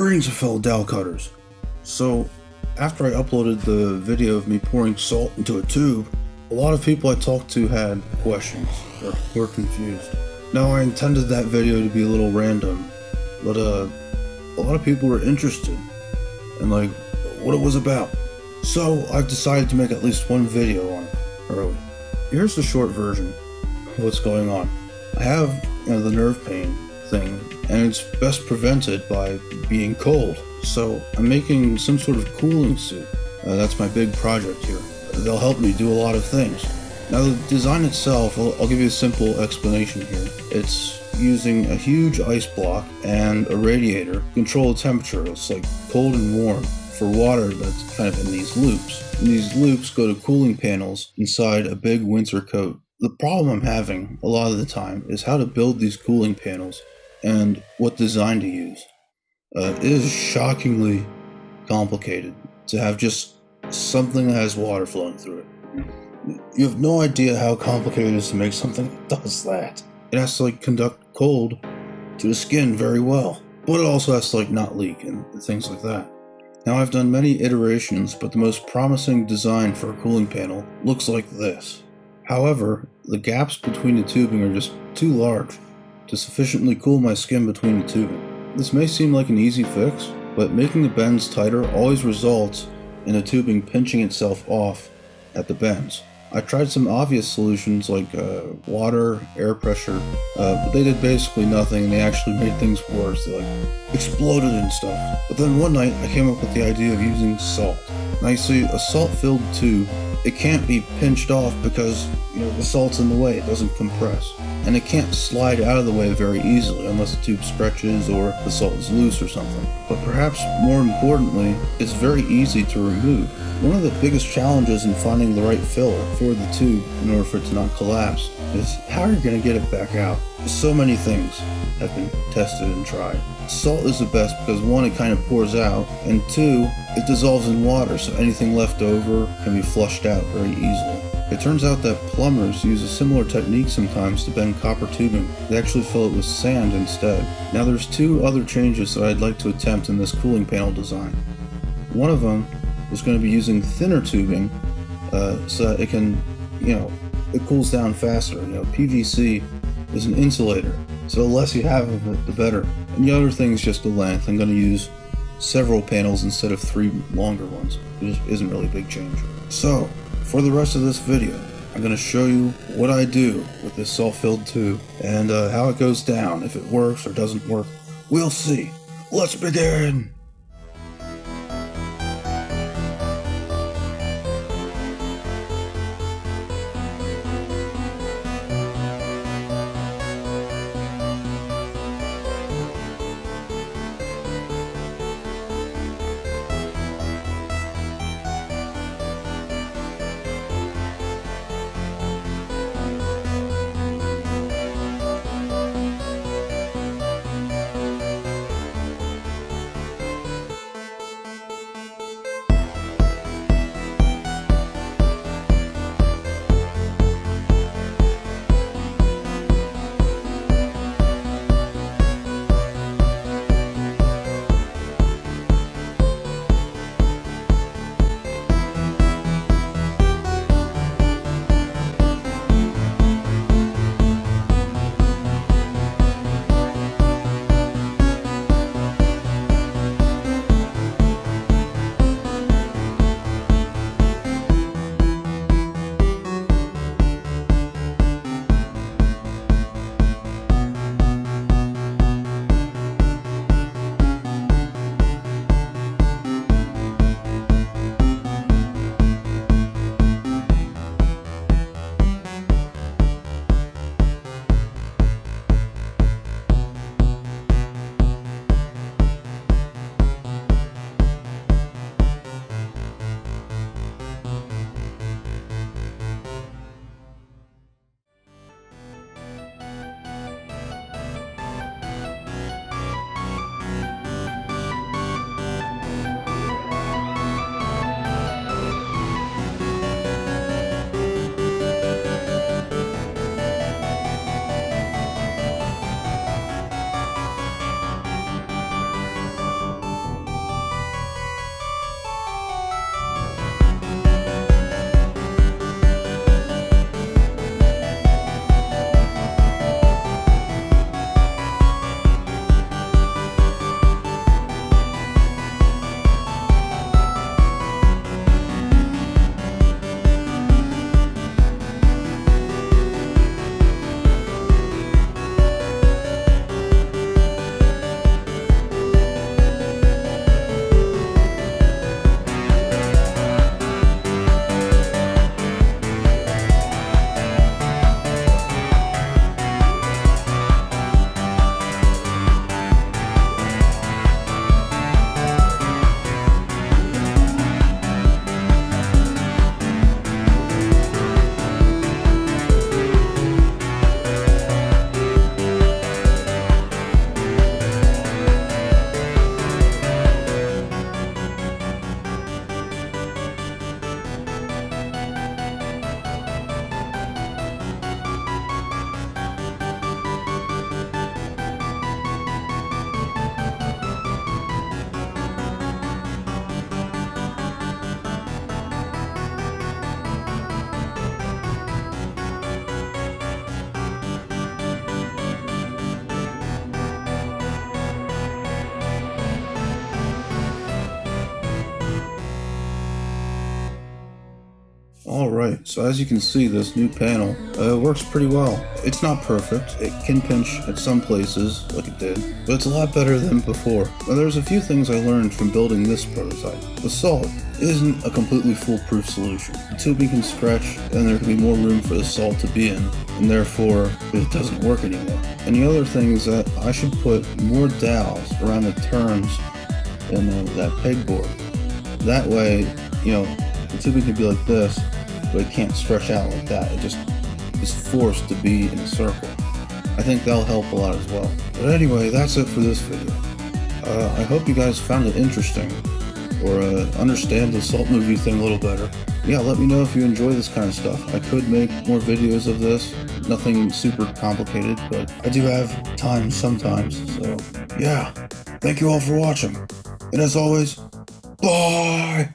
Greetings, fellow dowel cutters. So, after I uploaded the video of me pouring salt into a tube, a lot of people I talked to had questions or were confused. Now, I intended that video to be a little random, but a lot of people were interested in like what it was about. So I've decided to make at least one video on it early. Here's the short version of what's going on. I have the nerve pain thing, and it's best prevented by being cold. So I'm making some sort of cooling suit. That's my big project here. They'll help me do a lot of things. Now the design itself, I'll give you a simple explanation here. It's using a huge ice block and a radiator to control the temperature. It's like cold and warm for water that's kind of in these loops. And these loops go to cooling panels inside a big winter coat. The problem I'm having a lot of the time is how to build these cooling panels and what design to use. It is shockingly complicated to have just something that has water flowing through it. You have no idea how complicated it is to make something that does that. It has to conduct cold to the skin very well, but it also has to not leak and things like that. Now I've done many iterations, but the most promising design for a cooling panel looks like this. However, the gaps between the tubing are just too large to sufficiently cool my skin between the tubing. This may seem like an easy fix, but making the bends tighter always results in the tubing pinching itself off at the bends. I tried some obvious solutions like water, air pressure, but they did basically nothing, and they actually made things worse. They exploded and stuff. But then one night I came up with the idea of using salt. Now you see, a salt-filled tube, it can't be pinched off because the salt's in the way, it doesn't compress. And it can't slide out of the way very easily unless the tube stretches or the salt is loose or something. But perhaps more importantly, it's very easy to remove. One of the biggest challenges in finding the right filler for the tube in order for it to not collapse is how you're going to get it back out. So many things have been tested and tried. Salt is the best because one, it kind of pours out, and two, it dissolves in water, so anything left over can be flushed out very easily. It turns out that plumbers use a similar technique sometimes to bend copper tubing. They actually fill it with sand instead. Now there's two other changes that I'd like to attempt in this cooling panel design. One of them is going to be using thinner tubing so that it can, it cools down faster. PVC is an insulator, so the less you have of it, the better. And the other thing is just the length. I'm going to use several panels instead of 3 longer ones. It just isn't really a big change. So, for the rest of this video, I'm going to show you what I do with this salt-filled tube and how it goes down. If it works or doesn't work, we'll see. Let's begin! Alright, so as you can see, this new panel works pretty well. It's not perfect, it can pinch at some places, like it did, but it's a lot better than before. Now there's a few things I learned from building this prototype. The salt isn't a completely foolproof solution. The tubing can stretch, and there can be more room for the salt to be in, and therefore it doesn't work anymore. And the other thing is that I should put more dowels around the turns in that pegboard. That way, you know, the tubing could be like this, but it can't stretch out like that. It just is forced to be in a circle. I think that'll help a lot as well. But anyway, that's it for this video. I hope you guys found it interesting, or understand the salt movie thing a little better. Yeah, let me know if you enjoy this kind of stuff. I could make more videos of this. Nothing super complicated, but I do have time sometimes. So yeah, thank you all for watching. And as always, bye!